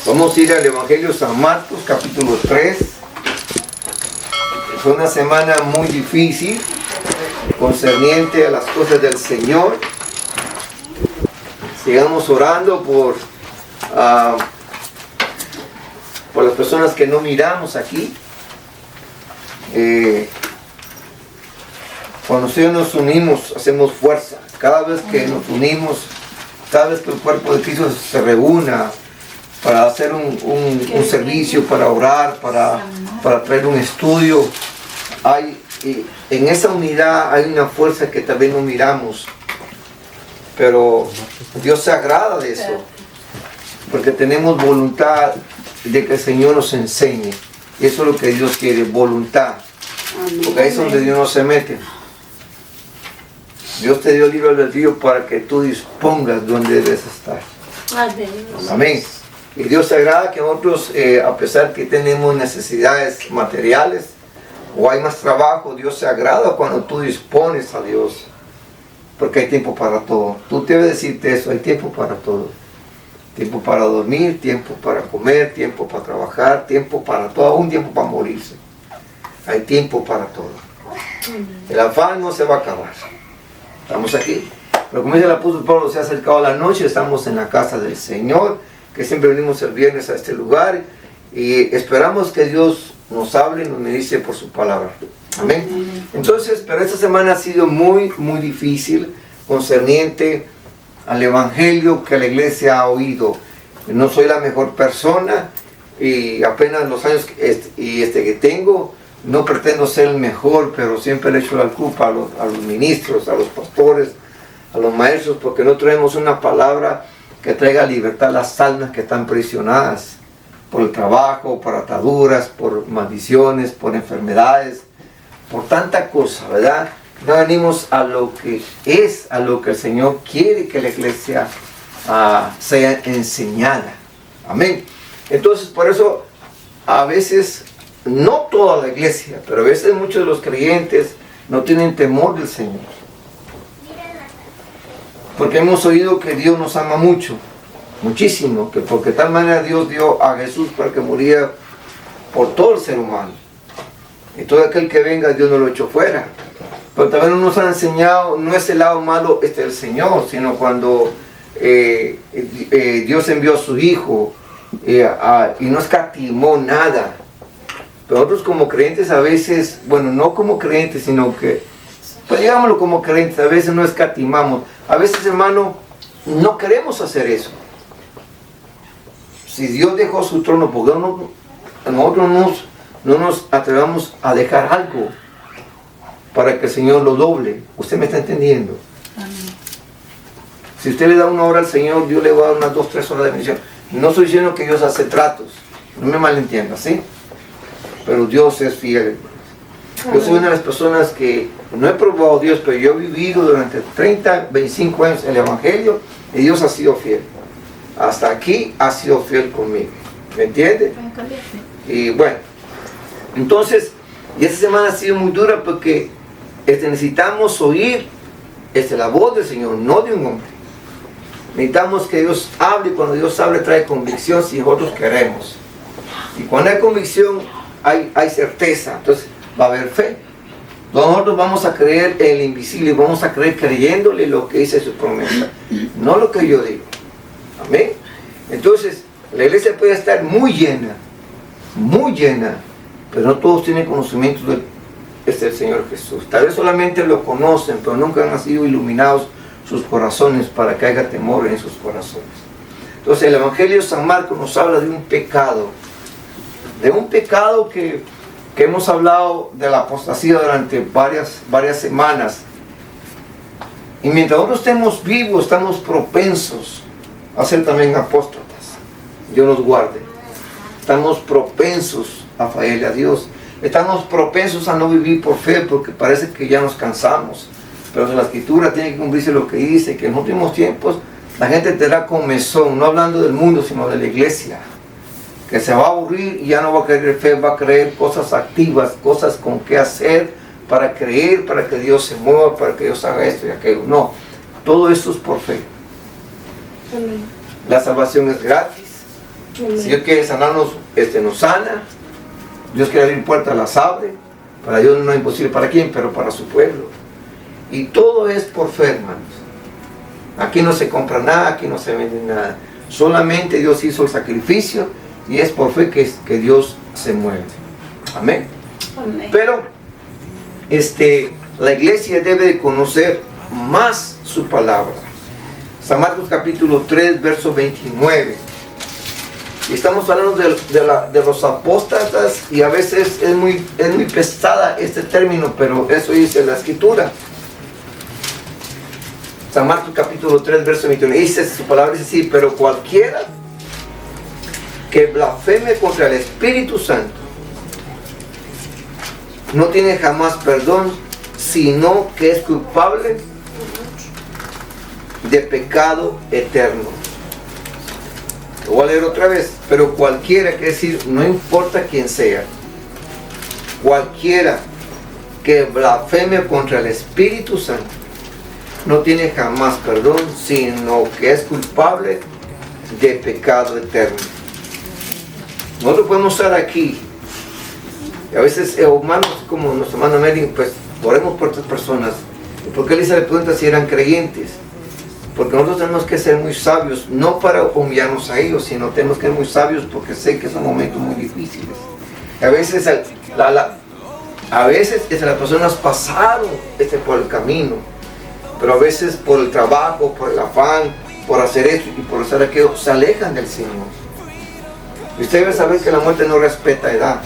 Vamos a ir al Evangelio de San Marcos, capítulo 3. Fue una semana muy difícil, concerniente a las cosas del Señor. Sigamos orando por las personas que no miramos aquí. Cuando nosotros nos unimos, hacemos fuerza. Cada vez que nos unimos, cada vez que el cuerpo de Cristo se reúna para hacer un servicio, para orar, para traer un estudio, en esa unidad hay una fuerza que tal vez no miramos, pero Dios se agrada de eso, porque tenemos voluntad de que el Señor nos enseñe, y eso es lo que Dios quiere, voluntad, porque ahí es donde Dios no se mete. Dios te dio el libre albedrío para que tú dispongas donde debes estar. Amén. Y Dios se agrada que nosotros, a pesar que tenemos necesidades materiales o hay más trabajo, Dios se agrada cuando tú dispones a Dios. Porque hay tiempo para todo. Tú debes decirte eso, hay tiempo para todo. Tiempo para dormir, tiempo para comer, tiempo para trabajar, tiempo para todo, un tiempo para morirse. Hay tiempo para todo. El afán no se va a acabar. Estamos aquí. Pero como dice el apóstol Pablo, se ha acercado la noche, estamos en la casa del Señor, que siempre venimos el viernes a este lugar, y esperamos que Dios nos hable y nos ministre por su palabra. Amén. Entonces, pero esta semana ha sido muy difícil, concerniente al evangelio que la iglesia ha oído. No soy la mejor persona, y apenas los años que tengo, no pretendo ser el mejor, pero siempre le echo la culpa a los ministros, a los pastores, a los maestros, porque no traemos una palabra que traiga libertad a las almas que están prisionadas por el trabajo, por ataduras, por maldiciones, por enfermedades, por tanta cosa, ¿verdad? No venimos a lo que es, a lo que el Señor quiere que la iglesia sea enseñada. Amén. Entonces, por eso, a veces, no toda la iglesia, pero a veces muchos de los creyentes no tienen temor del Señor. Porque hemos oído que Dios nos ama mucho, muchísimo, que porque de tal manera Dios dio a Jesús para que muriera por todo el ser humano. Y todo aquel que venga, Dios no lo echó fuera. Pero también nos ha enseñado, no es el lado malo del Señor, sino cuando Dios envió a su Hijo y no escatimó nada. Pero nosotros como creyentes a veces, bueno, no como creyentes, sino que, pues digámoslo como creyentes, a veces no escatimamos. A veces, hermano, no queremos hacer eso. Si Dios dejó su trono, ¿por qué nosotros no nos atrevamos a dejar algo para que el Señor lo doble? ¿Usted me está entendiendo? Amén. Si usted le da 1 hora al Señor, Dios le va a dar unas 2, 3 horas de bendición. No estoy diciendo que Dios hace tratos, no me malentienda, ¿sí? Pero Dios es fiel. Yo soy una de las personas que no he probado a Dios, pero yo he vivido durante 30, 25 años el evangelio y Dios ha sido fiel. Hasta aquí ha sido fiel conmigo. ¿Me entiende? Y bueno, entonces, y esta semana ha sido muy dura porque necesitamos oír la voz del Señor, no de un hombre. Necesitamos que Dios hable, y cuando Dios hable trae convicción si nosotros queremos. Y cuando hay convicción, hay certeza, entonces va a haber fe. Nosotros vamos a creer en el invisible, vamos a creer creyéndole lo que dice su promesa, no lo que yo digo. Amén. Entonces, la iglesia puede estar muy llena, pero no todos tienen conocimiento del Señor Jesús. Tal vez solamente lo conocen, pero nunca han sido iluminados sus corazones para que haya temor en sus corazones. Entonces, el Evangelio de San Marcos nos habla de un pecado que hemos hablado de la apostasía durante varias semanas. Y mientras nosotros estemos vivos, estamos propensos a ser también apóstatas. Dios nos guarde. Estamos propensos a fallarle a Dios. Estamos propensos a no vivir por fe porque parece que ya nos cansamos. Pero la Escritura tiene que cumplirse lo que dice, que en los últimos tiempos la gente tendrá comezón, no hablando del mundo, sino de la iglesia. Que se va a aburrir y ya no va a querer fe, va a creer cosas activas, cosas con qué hacer para creer, para que Dios se mueva, para que Dios haga esto y aquello. No, todo esto es por fe. Amén. La salvación es gratis, Si Dios quiere sanarnos, nos sana. Dios quiere abrir puertas, las abre. Para Dios no es imposible para quién, pero para su pueblo. Y todo es por fe, hermanos. Aquí no se compra nada, aquí no se vende nada. Solamente Dios hizo el sacrificio y es por fe que Dios se mueve. Amén. Amén. Pero la iglesia debe de conocer más su palabra. San Marcos capítulo 3, verso 29. Y estamos hablando de los apóstatas, y a veces es muy pesada este término, pero eso dice la Escritura. San Marcos capítulo 3, verso 29. Dice, su palabra dice así: pero cualquiera que blasfeme contra el Espíritu Santo no tiene jamás perdón, sino que es culpable de pecado eterno. Lo voy a leer otra vez. Pero cualquiera, que decir, no importa quién sea, cualquiera que blasfeme contra el Espíritu Santo no tiene jamás perdón, sino que es culpable de pecado eterno. Nosotros podemos estar aquí, y a veces hermanos como nuestro hermano Mary, pues oremos por estas personas. ¿Y por qué Elisa le pregunta si eran creyentes? Porque nosotros tenemos que ser muy sabios, no para humillarnos a ellos, sino tenemos que ser muy sabios porque sé que son momentos muy difíciles. A veces las personas pasaron por el camino, pero a veces por el trabajo, por el afán, por hacer esto y por hacer aquello, se alejan del Señor. Y usted debe saber que la muerte no respeta edad.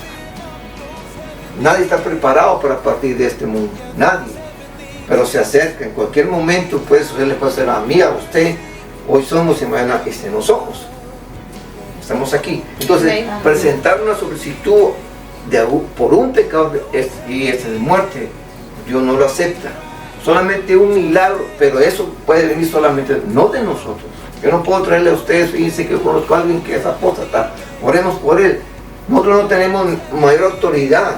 Nadie está preparado para partir de este mundo, nadie. Pero se acerca, en cualquier momento puede sucederle, puede ser a mí, a usted. Hoy somos y mañana no somos. Estamos aquí. Entonces, presentar una solicitud por un pecado y es de muerte, Dios no lo acepta. Solamente un milagro, pero eso puede venir solamente, no de nosotros. Yo no puedo traerle a ustedes, fíjense que yo conozco a alguien que es apóstata, oremos por él. Nosotros no tenemos mayor autoridad.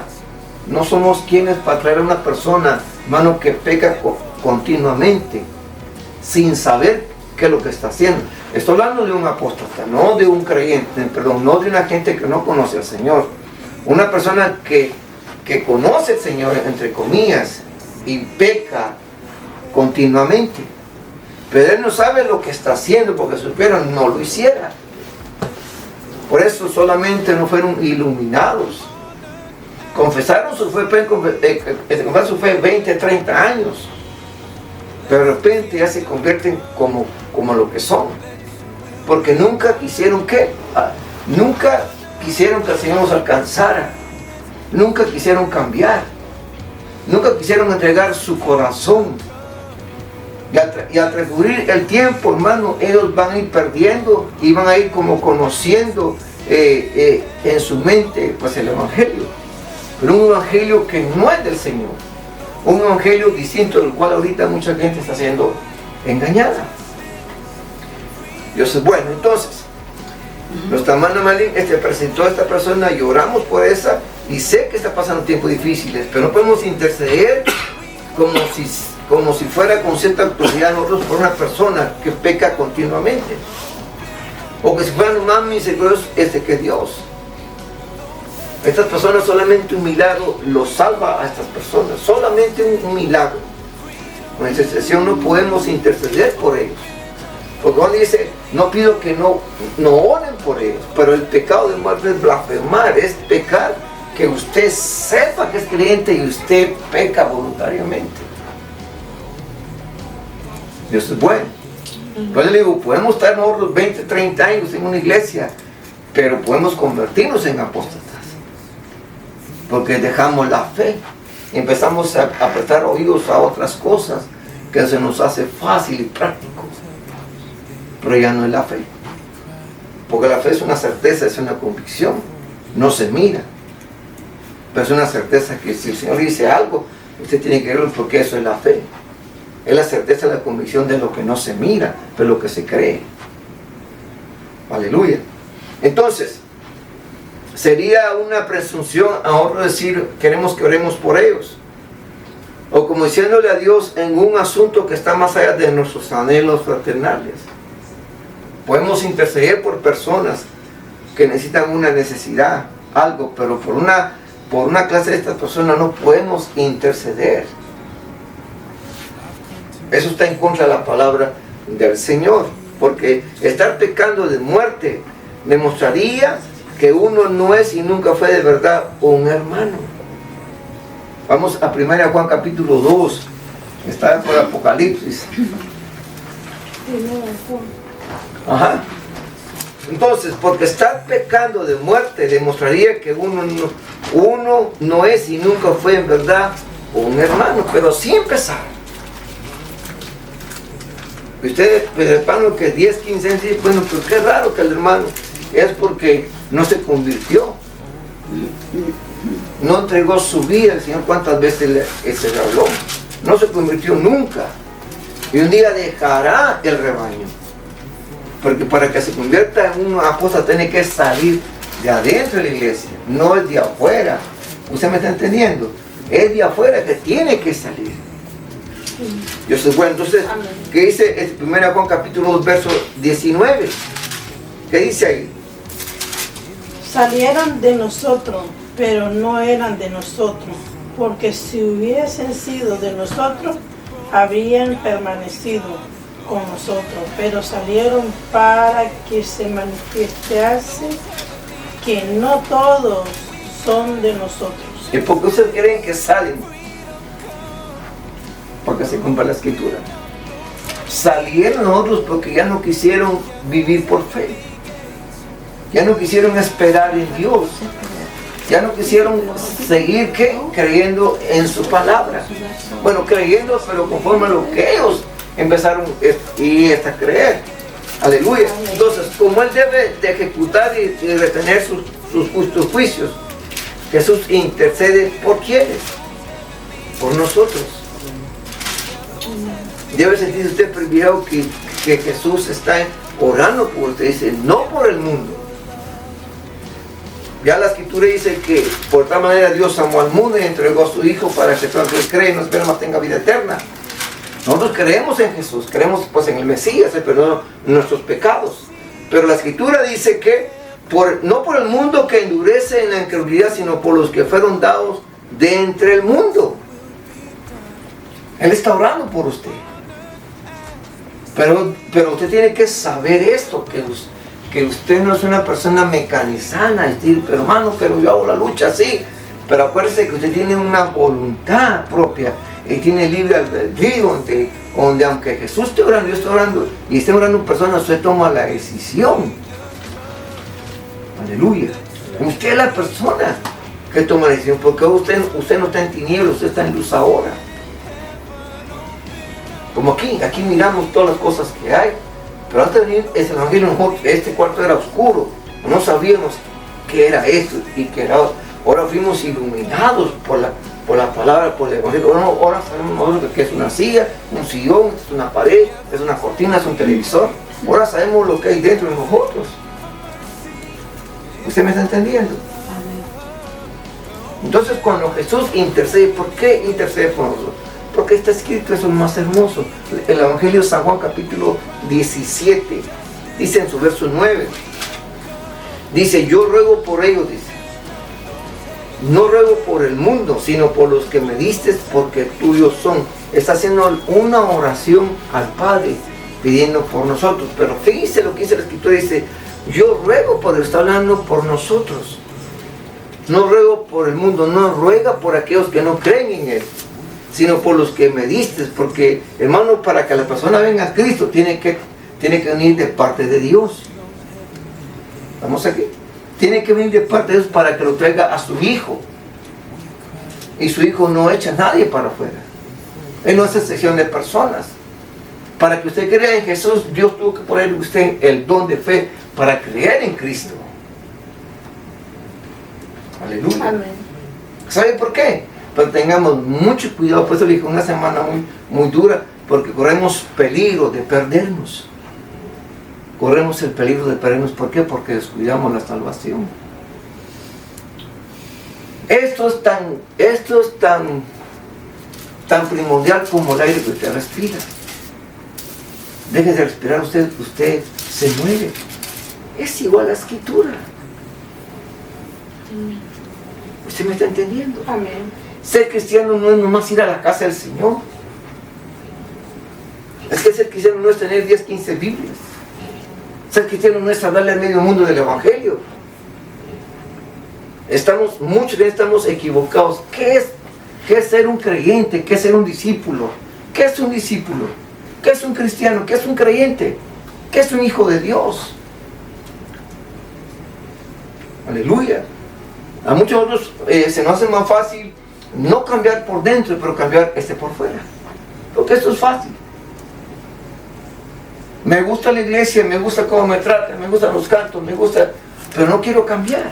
No somos quienes para traer a una persona, hermano, que peca continuamente, sin saber qué es lo que está haciendo. Estoy hablando de un apóstata, no de un creyente, perdón, no de una gente que no conoce al Señor. Una persona que conoce al Señor, entre comillas, y peca continuamente. Pero él no sabe lo que está haciendo, porque si supiera no lo hiciera. Por eso solamente no fueron iluminados. Confesaron su fe 20, 30 años. Pero de repente ya se convierten como lo que son. Porque nunca quisieron nunca quisieron que el Señor los alcanzara. Nunca quisieron cambiar. Nunca quisieron entregar su corazón. Y al transcurrir el tiempo, hermano, ellos van a ir perdiendo y van a ir como conociendo en su mente pues el Evangelio. Pero un Evangelio que no es del Señor. Un Evangelio distinto, del cual ahorita mucha gente está siendo engañada. Dios es bueno. Entonces, nuestra hermana Malin presentó a esta persona y oramos por esa. Y sé que está pasando tiempos difíciles, pero no podemos interceder como si fuera con cierta autoridad nosotros por una persona que peca continuamente. O que si fueran más misericordiosos que es Dios. Estas personas, solamente un milagro los salva a estas personas. Solamente un milagro. Con intercesión no podemos interceder por ellos. Porque cuando dice, no pido que no oren por ellos, pero el pecado de muerte es blasfemar, es pecar que usted sepa que es creyente y usted peca voluntariamente. Dios es bueno. Entonces le digo, podemos estar nosotros 20, 30 años en una iglesia, pero podemos convertirnos en apóstatas. Porque dejamos la fe. Empezamos a prestar oídos a otras cosas que se nos hace fácil y práctico. Pero ya no es la fe. Porque la fe es una certeza, es una convicción. No se mira. Pero es una certeza que si el Señor dice algo, usted tiene que creerlo, porque eso es la fe. Es la certeza, la convicción de lo que no se mira, pero lo que se cree. Aleluya. Entonces, sería una presunción ahora decir, queremos que oremos por ellos. O como diciéndole a Dios en un asunto que está más allá de nuestros anhelos fraternales. Podemos interceder por personas, que necesitan una necesidad, algo, pero por una clase de estas personas no podemos interceder. Eso está en contra de la palabra del Señor, porque estar pecando de muerte demostraría que uno no es y nunca fue de verdad un hermano. Vamos a 1 Juan capítulo 2, está por Apocalipsis. Ajá. Entonces, porque estar pecando de muerte demostraría que uno no es y nunca fue en verdad un hermano, pero sí empezar. Ustedes, el hermano que 10, 15 años, dice, bueno, pues qué raro que el hermano es porque no se convirtió, no entregó su vida al Señor. ¿Cuántas veces se le habló? No se convirtió nunca, y un día dejará el rebaño, porque para que se convierta en una apóstol tiene que salir de adentro de la iglesia, no es de afuera. ¿Usted me está entendiendo? Es de afuera que tiene que salir. Yo soy bueno. Entonces, ¿qué dice 1 Juan capítulo 2 verso 19? ¿Qué dice ahí? Salieron de nosotros, pero no eran de nosotros, porque si hubiesen sido de nosotros, habrían permanecido con nosotros, pero salieron para que se manifestase que no todos son de nosotros. ¿Y por qué ustedes creen que salen? Porque se cumpla la escritura. Salieron otros porque ya no quisieron vivir por fe, ya no quisieron esperar en Dios, ya no quisieron seguir creyendo en su palabra. Bueno, creyendo, pero conforme a lo que ellos empezaron a creer. Aleluya. Entonces, como Él debe de ejecutar y retener sus justos juicios, Jesús intercede por quienes, por nosotros. Debe sentir usted privilegiado que Jesús está orando por usted. Dice, no por el mundo. Ya la escritura dice que por tal manera Dios amó al mundo y entregó a su Hijo para que todo el que cree no espera más tenga vida eterna. Nosotros creemos en Jesús, creemos pues en el Mesías, el perdón de nuestros pecados. Pero la escritura dice que no por el mundo que endurece en la incredulidad, sino por los que fueron dados de entre el mundo. Él está orando por usted. Pero usted tiene que saber esto, que usted no es una persona mecanizada, decir, pero hermano, pero yo hago la lucha así. Pero acuérdese que usted tiene una voluntad propia y tiene libre albedrío, donde aunque Jesús esté orando, yo estoy orando, y esté orando personas, usted toma la decisión. Aleluya. Usted es la persona que toma la decisión, porque usted no está en tinieblas, usted está en luz ahora. Como aquí miramos todas las cosas que hay, pero antes de venir ese evangelio, este cuarto era oscuro, no sabíamos qué era esto y qué era otro. Ahora fuimos iluminados por la palabra, por el evangelio. Ahora sabemos que es una silla, un sillón, es una pared, es una cortina, es un televisor. Ahora sabemos lo que hay dentro de nosotros. ¿Usted me está entendiendo? Entonces, cuando Jesús intercede, ¿por qué intercede por nosotros? Porque está escrito, eso es lo más hermoso. El Evangelio de San Juan capítulo 17, dice en su verso 9, dice, yo ruego por ellos, dice, no ruego por el mundo, sino por los que me diste, porque tuyos son. Está haciendo una oración al Padre, pidiendo por nosotros. Pero fíjese lo que dice la Escritura, dice, yo ruego por, está hablando por nosotros. No ruego por el mundo, no ruega por aquellos que no creen en Él, sino por los que me diste, porque, hermano, para que la persona venga a Cristo, tiene que venir de parte de Dios. ¿Estamos aquí? Tiene que venir de parte de Dios para que lo traiga a su Hijo. Y su Hijo no echa a nadie para afuera. Él no hace excepción de personas. Para que usted crea en Jesús, Dios tuvo que poner en usted el don de fe para creer en Cristo. Aleluya. Amén. ¿Sabe por qué? Pero tengamos mucho cuidado. Por eso le dije, una semana muy dura, porque corremos peligro de perdernos. Corremos el peligro de perdernos. ¿Por qué? Porque descuidamos la salvación. Esto es tan primordial como el aire que usted respira. Deje de respirar, usted se muere. Es igual a la Escritura. ¿Usted me está entendiendo? Amén. Ser cristiano no es nomás ir a la casa del Señor. Es que ser cristiano no es tener 10, 15 Biblias. Ser cristiano no es hablarle al medio mundo del Evangelio. Muchos de estamos equivocados. ¿Qué es ser un creyente? ¿Qué es ser un discípulo? ¿Qué es un discípulo? ¿Qué es un cristiano? ¿Qué es un creyente? ¿Qué es un hijo de Dios? Aleluya. A muchos otros se nos hace más fácil no cambiar por dentro, pero cambiar por fuera. Porque esto es fácil. Me gusta la iglesia, me gusta cómo me tratan, me gustan los cantos, pero no quiero cambiar.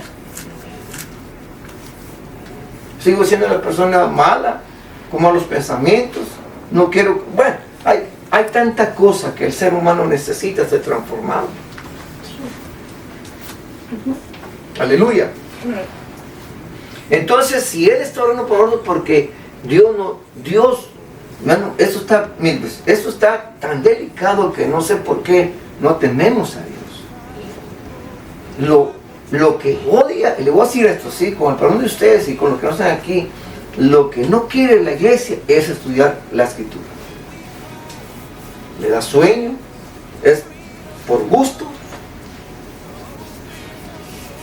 Sigo siendo la persona mala, con malos pensamientos. No quiero... Bueno, hay tanta cosa que el ser humano necesita ser transformado. Aleluya. Entonces, si Él está orando por nosotros, porque Dios, hermano, eso está tan delicado que no sé por qué no tememos a Dios. Lo que odia, y le voy a decir esto, sí, con el perdón de ustedes y con los que no están aquí, lo que no quiere la iglesia es estudiar la Escritura. Le da sueño, es por gusto.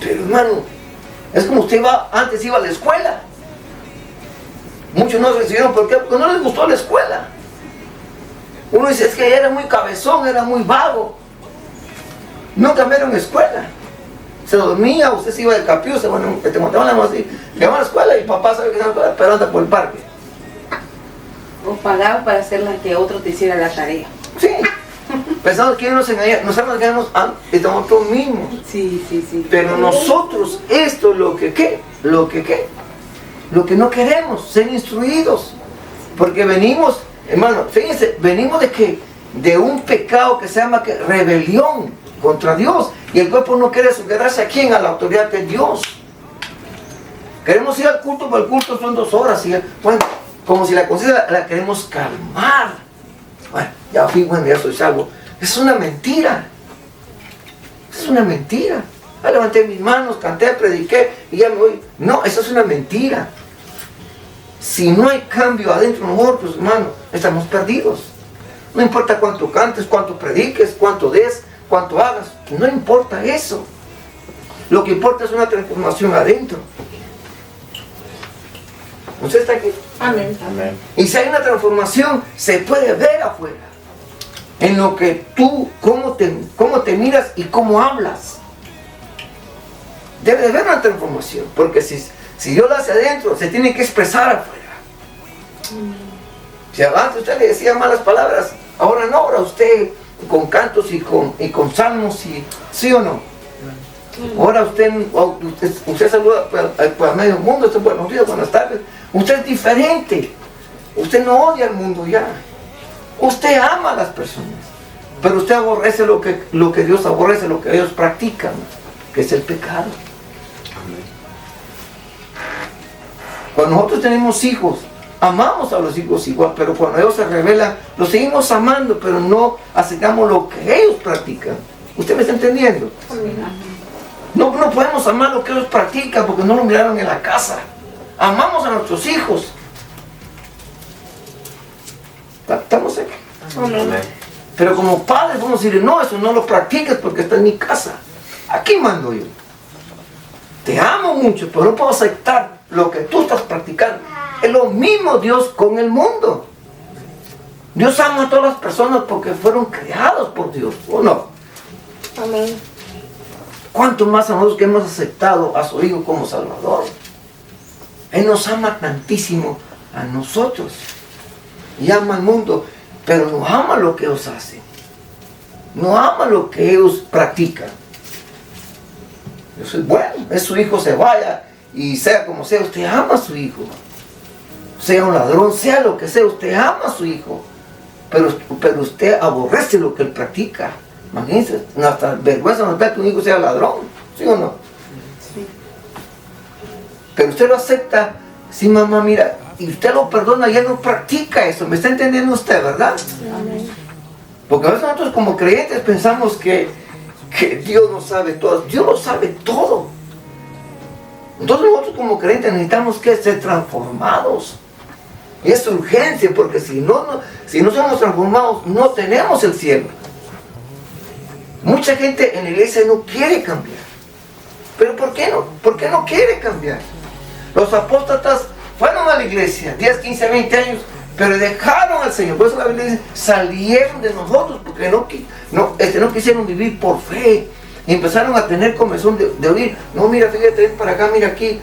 Pero hermano, es como usted antes iba a la escuela. Muchos no recibieron, ¿por qué? Porque no les gustó la escuela. Uno dice, es que era muy cabezón, era muy vago. No cambiaron escuela. Se dormía, usted se iba de capiuza, bueno, te montaban la mano así, llegaban a la escuela y papá sabe que estaba en la escuela, pero anda por el parque. O pagaba para hacer que otro te hiciera la tarea. Sí. Pensamos que nos engañamos, nosotros nos engañamos a nosotros mismos. Sí. Pero nosotros, esto es lo que no queremos, ser instruidos. Porque venimos, hermano, fíjense, venimos de un pecado que se llama rebelión contra Dios. Y el cuerpo no quiere sujetarse a quién, a la autoridad de Dios. Queremos ir al culto, pero el culto son 2 horas. Y, bueno, como si la conciencia la queremos calmar. Bueno, ya fui, bueno, ya soy salvo. Es una mentira. Es una mentira. Ya levanté mis manos, canté, prediqué y ya me voy. No, eso es una mentira. Si no hay cambio adentro de nosotros, hermano, estamos perdidos. No importa cuánto cantes, cuánto prediques, cuánto des, cuánto hagas. No importa eso. Lo que importa es una transformación adentro. ¿Usted está aquí? Amén. Amén. Y si hay una transformación, se puede ver afuera. En lo que tú, cómo te miras y cómo hablas. Debe de haber una transformación. Porque si Dios lo hace adentro, se tiene que expresar afuera. Si antes usted le decía malas palabras, ahora no, ahora usted con cantos y con salmos, ¿sí o no? Ahora usted saluda a medio mundo, usted buenos días, buenas tardes. Usted es diferente. Usted no odia al mundo ya. Usted ama a las personas. Pero usted aborrece lo que Dios aborrece, lo que ellos practican, que es el pecado. Cuando nosotros tenemos hijos, amamos a los hijos igual, pero cuando ellos se rebelan, los seguimos amando, pero no aceptamos lo que ellos practican. ¿Usted me está entendiendo? No podemos amar lo que ellos practican porque no lo miraron en la casa. Amamos a nuestros hijos. ¿Estamos aquí? Amén. Pero como padres vamos a decir, no, eso no lo practiques porque está en mi casa. Aquí mando yo. Te amo mucho, pero no puedo aceptar lo que tú estás practicando. Es lo mismo Dios con el mundo. Dios ama a todas las personas porque fueron creados por Dios, ¿o no? Amén. ¿Cuánto más a nosotros que hemos aceptado a su Hijo como Salvador? Él nos ama tantísimo a nosotros. Y ama al mundo, pero no ama lo que ellos hacen. No ama lo que ellos practican. Eso es bueno, es su hijo se vaya y sea como sea, usted ama a su hijo. Sea un ladrón, sea lo que sea, usted ama a su hijo. Pero usted aborrece lo que él practica. Imagínense, hasta vergüenza nos da que un hijo sea ladrón, ¿sí o no? Sí. Pero usted lo acepta, sí, mamá, mira, y usted lo perdona y él no practica eso. ¿Me está entendiendo usted, verdad? Amén. Porque a veces nosotros como creyentes pensamos que Dios no sabe todo. Dios lo sabe todo. Entonces nosotros como creyentes necesitamos que ser transformados. Y es urgencia, porque si no somos transformados, no tenemos el cielo. Mucha gente en la iglesia no quiere cambiar. ¿Pero por qué no? ¿Por qué no quiere cambiar? Los apóstatas fueron a la iglesia 10, 15, 20 años, pero dejaron al Señor. Por eso la Biblia dice, salieron de nosotros, porque no quisieron vivir por fe. Y empezaron a tener comezón de oír. No, mira, fíjate, ven para acá, mira aquí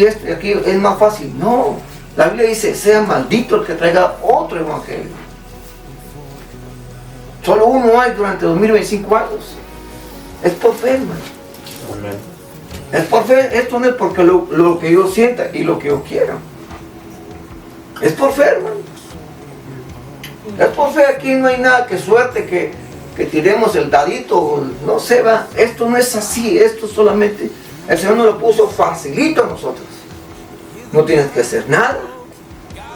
esto y aquí es más fácil. No, la Biblia dice, sea maldito el que traiga otro evangelio. Solo uno hay durante 2025 años. Es por fe, hermano. Amén. Es por fe. Esto no es porque lo que yo sienta y lo que yo quiera. Es por fe, hermano. Es por fe. Aquí no hay nada que suerte que tiremos el dadito. No se va. Esto no es así. Esto solamente el Señor nos lo puso facilito a nosotros. No tienes que hacer nada.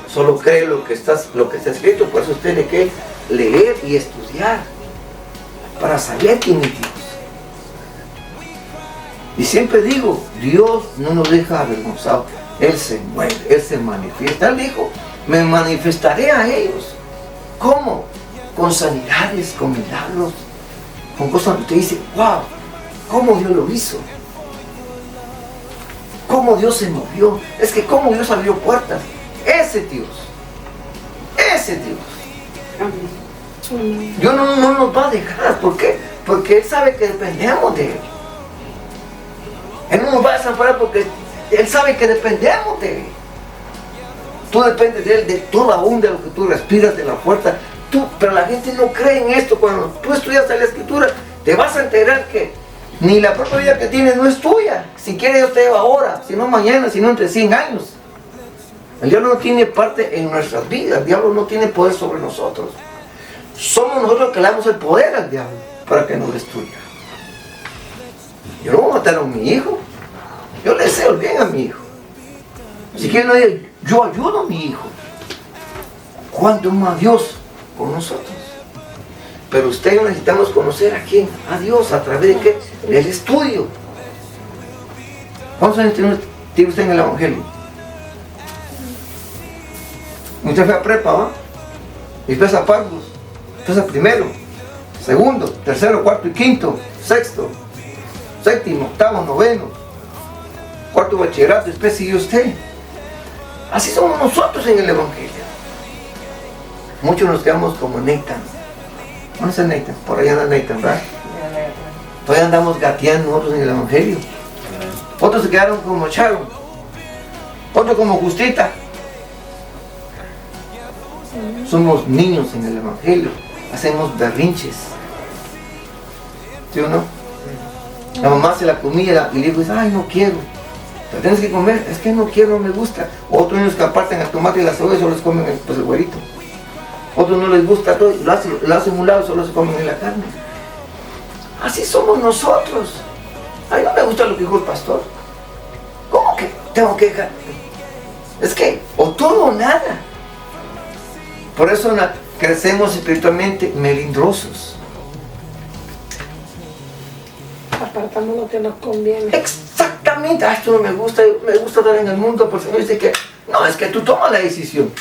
Solo cree lo que está escrito. Por eso usted tiene que leer y estudiar para saber quién es Dios. Y siempre digo, Dios no nos deja avergonzados. Él se mueve, Él se manifiesta. Él dijo, me manifestaré a ellos. ¿Cómo? Con sanidades, con milagros, con cosas que usted dice, wow, ¿cómo Dios lo hizo? ¿Cómo Dios se movió? Es que cómo Dios abrió puertas. Ese Dios. Dios no nos va a dejar. ¿Por qué? Porque Él sabe que dependemos de Él. Él no nos va a desamparar porque Él sabe que dependemos de Él. Tú dependes de Él, de toda onda, de lo que tú respiras, de la fuerza. Pero la gente no cree en esto. Cuando tú estudias la Escritura, te vas a enterar que ni la propia vida que tienes no es tuya. Si quieres Dios te lleva ahora, si no mañana, si no entre 100 años. El diablo no tiene parte en nuestras vidas. El diablo no tiene poder sobre nosotros. Somos nosotros que le damos el poder al diablo para que nos destruya. Yo no voy a matar a mi hijo. Yo le deseo el bien a mi hijo. Si quieren oír, yo ayudo a mi hijo. ¿Cuánto más Dios con nosotros? Pero usted y yo necesitamos conocer a quién, a Dios, ¿a través de qué? Del estudio. ¿Cuántos años tiene usted en el Evangelio? Usted fue a prepa, ¿va? Y después a párvulos. Entonces primero, segundo, tercero, cuarto y quinto, sexto, séptimo, octavo, noveno, cuarto bachillerato, después sigue usted. Así somos nosotros en el Evangelio. Muchos nos quedamos como Nathan. ¿Dónde está Nathan? Por allá anda Nathan, ¿verdad? Todavía andamos gateando nosotros en el Evangelio. Otros se quedaron como Charo. Otros como Justita. Somos niños en el Evangelio. Hacemos berrinches. ¿Sí o no? La mamá hace la comida y le dice, ay, no quiero. Pero tienes que comer. Es que no quiero, no me gusta. Otros niños que apartan el tomate y la cebolla solo les comen el güerito. Otros no les gusta todo, lo hacen un lado y solo se comen en la carne. Así somos nosotros. A mí no me gusta lo que dijo el pastor. ¿Cómo que tengo que dejar? Es que o todo o nada. Por eso crecemos espiritualmente melindrosos. Apartamos lo que nos conviene. Exactamente. Ah, esto no me gusta estar en el mundo. Por el Señor dice que no, es que tú tomas la decisión.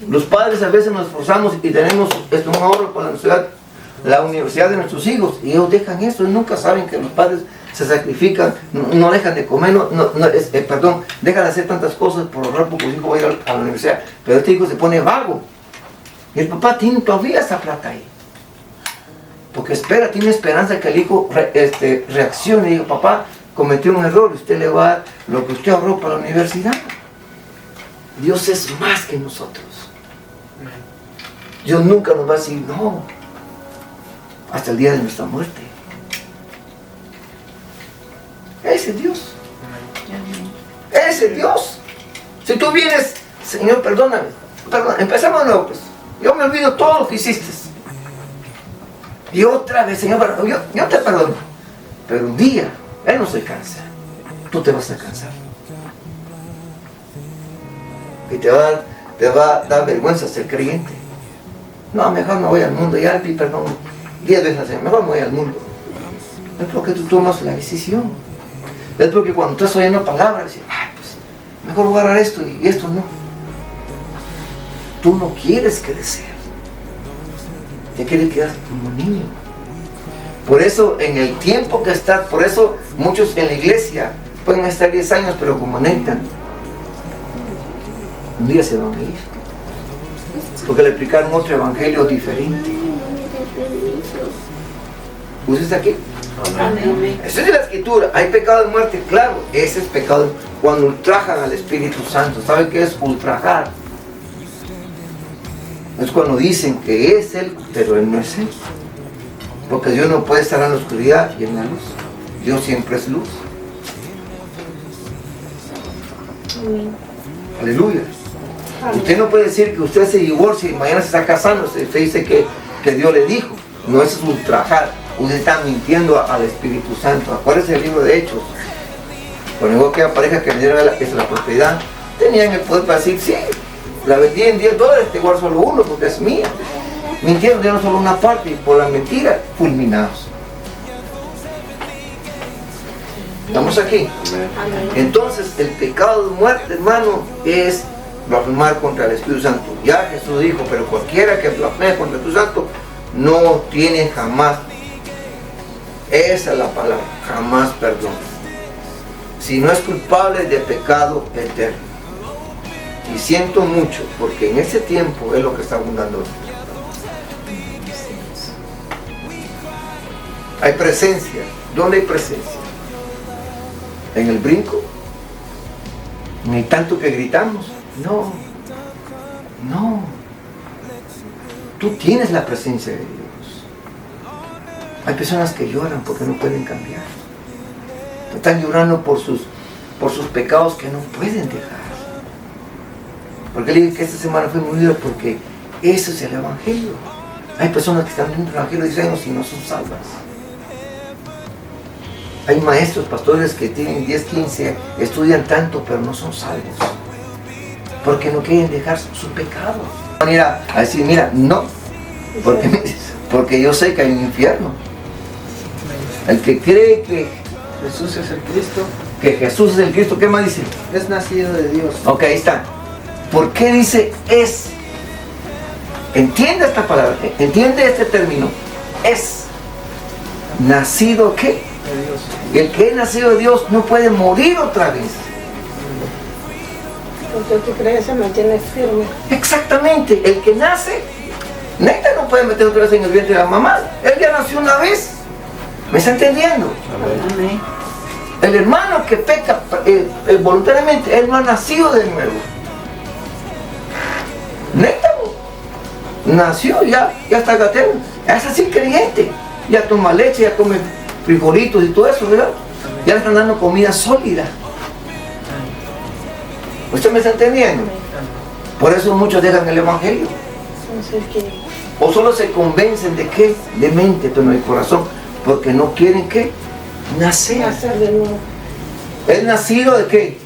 Los padres a veces nos esforzamos y tenemos un ahorro para la universidad de nuestros hijos, y ellos dejan eso y nunca saben que los padres se sacrifican, no dejan de comer, dejan de hacer tantas cosas por ahorrar porque su hijo va a ir a la universidad, pero este hijo se pone vago y el papá tiene todavía esa plata ahí porque tiene esperanza que el hijo reaccione y diga, papá cometió un error, usted le va a dar lo que usted ahorró para la universidad. Dios es más que nosotros. Dios nunca nos va a decir no hasta el día de nuestra muerte. Ese es Dios. Ese es Dios. Si tú vienes, Señor, perdóname, empezamos de nuevo, pues. Yo me olvido todo lo que hiciste. Y otra vez, Señor, yo te perdono. Pero un día, Él no se cansa. Tú te vas a cansar. Y te va a dar vergüenza ser creyente. No, mejor me voy al mundo. Ya le pido perdón 10 veces al Señor. Mejor me voy al mundo. Es porque tú tomas la decisión. Es porque cuando estás oyendo palabras, dices, pues, mejor guardar esto y esto no. Tú no quieres crecer. Te quieres quedar como niño. Por eso, en el tiempo que estás, por eso muchos en la iglesia pueden estar 10 años, pero como necesitan, un día se van a ir. Porque le explicaron otro evangelio diferente. ¿Usted está aquí? Amén. Eso es de la escritura. Hay pecado de muerte, claro. Ese es pecado cuando ultrajan al Espíritu Santo. ¿Sabe qué es ultrajar? Es cuando dicen que es Él, pero Él no es Él. Porque Dios no puede estar en la oscuridad y en la luz. Dios siempre es luz. Amén. Aleluya. Amén. Usted no puede decir que usted se divorcia y mañana se está casando. Usted dice que Dios le dijo. No, eso es ultrajar. Usted está mintiendo al Espíritu Santo. Acuérdese del libro de Hechos. Cuando llegó aquella pareja que vendieron la propiedad, tenían el poder para decir, sí, la vendí en $10, te guardo solo uno porque es mía. Mintieron, dieron solo una parte y por la mentira, fulminados. ¿Estamos aquí? Amén. Entonces, el pecado de muerte, hermano, es blasfemar contra el Espíritu Santo. Ya Jesús dijo, pero cualquiera que blasfeme contra el Espíritu Santo no tiene jamás, esa es la palabra, jamás perdón. Si no es culpable de pecado eterno. Y siento mucho, porque en ese tiempo es lo que está abundando. Hay presencia. ¿Dónde hay presencia? ¿En el brinco? ¿Ni tanto que gritamos? No. No. Tú tienes la presencia de Dios. Hay personas que lloran porque no pueden cambiar. Están llorando por sus pecados que no pueden dejar. Porque le digo que esta semana fue muy dura porque eso es el Evangelio. Hay personas que están en el Evangelio de 10 años y no son salvas. Hay maestros, pastores que tienen 10, 15, estudian tanto pero no son salvos. Porque no quieren dejar su pecado. Mira, a decir, mira, no. Porque yo sé que hay un infierno. El que cree que Jesús es el Cristo. Que Jesús es el Cristo, ¿qué más dice? Es nacido de Dios. Ok, ahí está. ¿Por qué dice es? Entiende esta palabra, entiende este término. Es nacido ¿qué? De Dios. Y el que es nacido de Dios no puede morir otra vez. Porque tu creencia se mantiene firme. Exactamente, el que nace, neta no puede meter otra vez en el vientre de la mamá. Él ya nació una vez. ¿Me está entendiendo? Amén. El hermano que peca voluntariamente, él no ha nacido de nuevo. Neta, nació, ya está gatero. Es así creyente. Ya toma leche, ya come frijolitos y todo eso, ¿verdad? Ya le están dando comida sólida. ¿Usted me está entendiendo? Por eso muchos dejan el Evangelio. O solo se convencen de qué, de mente, pero no de corazón, porque no quieren qué, nacer de nuevo. ¿Es nacido de qué?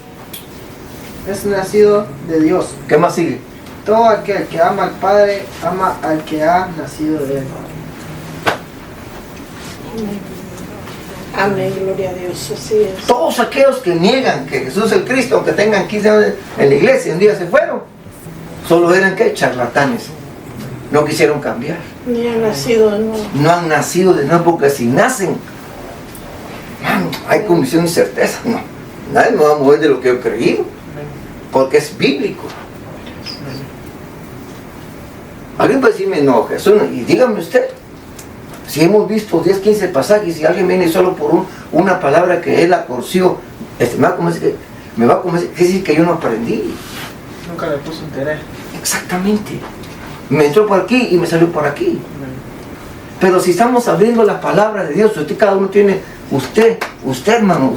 Es nacido de Dios. ¿Qué más sigue? Todo aquel que ama al Padre, ama al que ha nacido de Él. Amén, gloria a Dios, así es. Todos aquellos que niegan que Jesús es el Cristo, aunque tengan 15 años en la iglesia, un día se fueron, solo eran ¿qué? Charlatanes. No quisieron cambiar. Ni han nacido de nuevo. No han nacido de nuevo, porque si nacen, hay convicción y certeza. No, nadie me va a mover de lo que yo he creído, porque es bíblico. Alguien va a decirme, no, Jesús, y dígame usted, si hemos visto 10, 15 pasajes y alguien viene solo por una palabra que él acorció, me va a convencer que decir que yo no aprendí. Nunca le puso interés. Exactamente. Me entró por aquí y me salió por aquí. Pero si estamos abriendo la palabra de Dios, usted, cada uno tiene, usted hermano,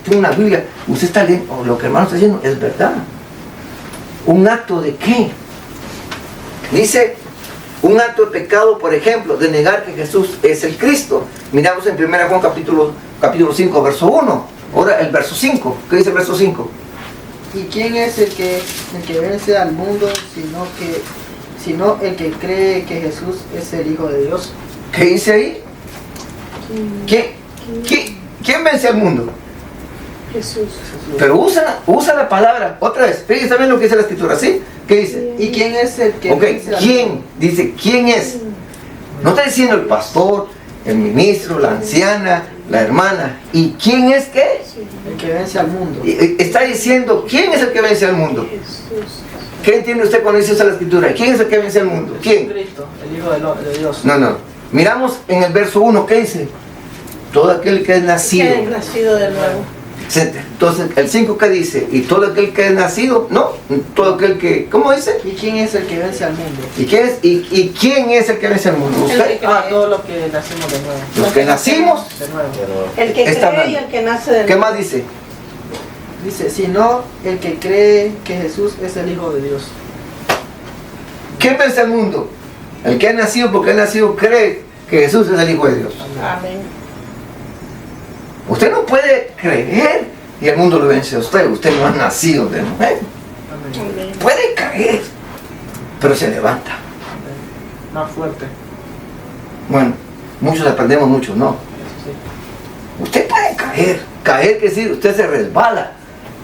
tiene una Biblia, usted está leyendo, lo que el hermano está diciendo es verdad. ¿Un acto de qué? Dice, un acto de pecado, por ejemplo, de negar que Jesús es el Cristo. Miramos en 1 Juan capítulo 5, verso 1. Ahora el verso 5. ¿Qué dice el verso 5? ¿Y quién es el que vence al mundo, sino el que cree que Jesús es el Hijo de Dios? ¿Qué dice ahí? ¿Quién vence al mundo? Jesús. Pero usa la palabra otra vez. Fíjense también lo que dice la escritura, ¿sí? ¿Qué dice? ¿Y quién es el que vence al ¿quién? mundo? Dice, ¿quién es? No está diciendo el pastor, el ministro, la anciana, la hermana. ¿Y quién es qué? El que vence al mundo. Está diciendo, ¿quién es el que vence al mundo? Jesús. ¿Qué entiende usted cuando dice esa la escritura? ¿Quién es el que vence al mundo? ¿Quién? Cristo, el Hijo de Dios. No. Miramos en el verso 1, ¿qué dice? Todo aquel que es nacido. Que es nacido de nuevo. Entonces, el 5 ¿qué dice? Y todo aquel que es nacido, no, todo aquel que, ¿cómo dice? ¿Y quién es el que vence al mundo? ¿Y quién es el que vence al mundo? ¿Usted? Todos los que nacimos de nuevo. Los que nacimos. De nuevo. El que Está cree y hablando. el que nace de nuevo. ¿Qué más dice? Dice, sino el que cree que Jesús es el Hijo de Dios. ¿Quién vence al mundo? El que ha nacido, porque ha nacido, cree que Jesús es el Hijo de Dios. Amén. Usted no puede creer y el mundo lo vence a usted. Usted no ha nacido de nuevo. Amén. Puede caer, pero se levanta. Más fuerte. Bueno, muchos aprendemos, muchos no. Eso sí. Usted puede caer. Caer quiere decir, usted se resbala,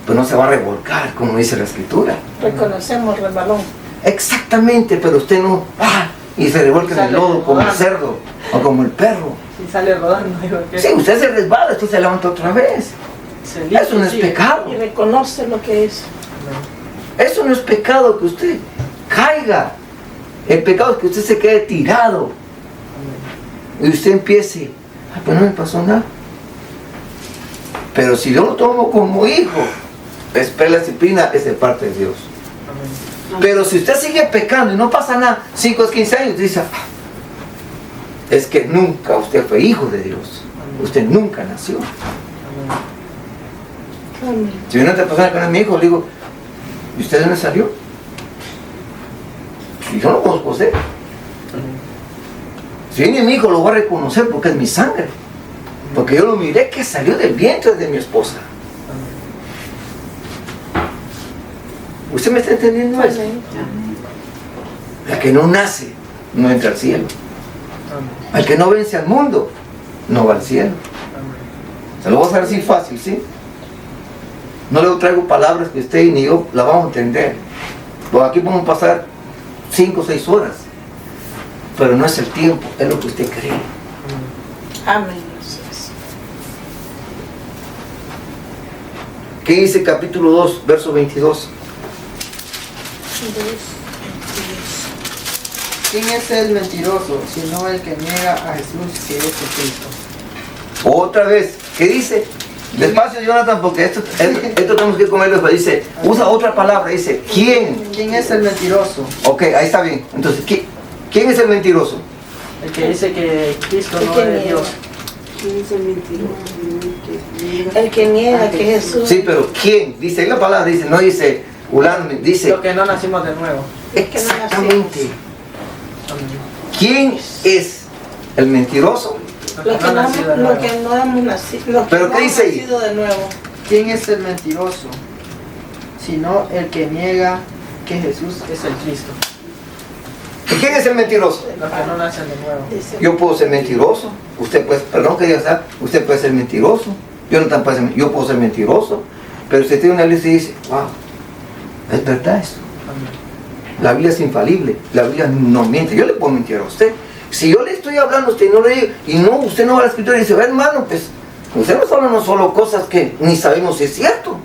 pero no se va a revolcar, como dice la escritura. Reconocemos el balón. Exactamente, pero usted no y se revuelca en el lodo como el cerdo o como el perro. Y sale rodando. Digo, que Sí, usted se resbala, usted se levanta otra vez. se limpia, Eso no es sí. pecado. Y reconoce lo que es. Eso no es pecado que usted caiga. El pecado es que usted se quede tirado y usted empiece, pues no me pasó nada. Pero si yo lo tomo como hijo, espera la disciplina, es de parte de Dios. Amén. Pero si usted sigue pecando y no pasa nada, 5 o 15 años, dice, es que nunca usted fue hijo de Dios. Usted nunca nació. Amén. Amén. Si viene otra persona que no es mi hijo, le digo, ¿y usted de dónde salió? Y yo no conozco a usted. Si viene mi hijo, lo voy a reconocer porque es mi sangre. Porque yo lo miré que salió del vientre de mi esposa. ¿Usted me está entendiendo eso? Amén. El que no nace, no entra al cielo. Amén. El que no vence al mundo, no va al cielo. Amén. Se lo voy a hacer así fácil, ¿sí? No le traigo palabras que usted ni yo la vamos a entender. Porque aquí podemos pasar 5 o 6 horas. Pero no es el tiempo, es lo que usted cree. Amén. Así es. ¿Qué dice capítulo 2, verso 22? ¿Quién es el mentiroso, sino el que niega a Jesús que es el Cristo? Otra vez, ¿qué dice? Despacio, Jonathan, porque esto tenemos que comerlo después. Dice, usa otra palabra, dice, ¿quién? ¿Quién es el mentiroso? Ok, ahí está bien. Entonces, ¿quién es el mentiroso? El que dice que Cristo El no que es niega. Dios. El que niega que Jesús. Sí, pero ¿quién? Dice, ahí la palabra dice, no dice, Ulán, dice, Los que no nacimos de nuevo. exactamente. Amén. ¿Quién es el mentiroso? Lo que no, nacido de lo nuevo. que no hemos nacido. Lo que ¿Pero no qué dice hemos ahí? nacido de nuevo. ¿Quién es el mentiroso? Sino el que niega que Jesús es el Cristo. ¿Y quién es el mentiroso? Los que no nacen de nuevo. Dice, Yo puedo ser mentiroso. Usted puede, perdón que diga, ¿sabes? Usted puede ser mentiroso. Yo puedo ser mentiroso. Pero usted tiene una lista y dice, wow, es verdad esto. Amén. La Biblia es infalible, la Biblia no miente. Yo le puedo mentir a usted. Si yo le estoy hablando a usted y no le digo, y no, usted no va a la escritura y dice, hermano, pues usted no está hablando solo cosas que ni sabemos si es cierto. Amén.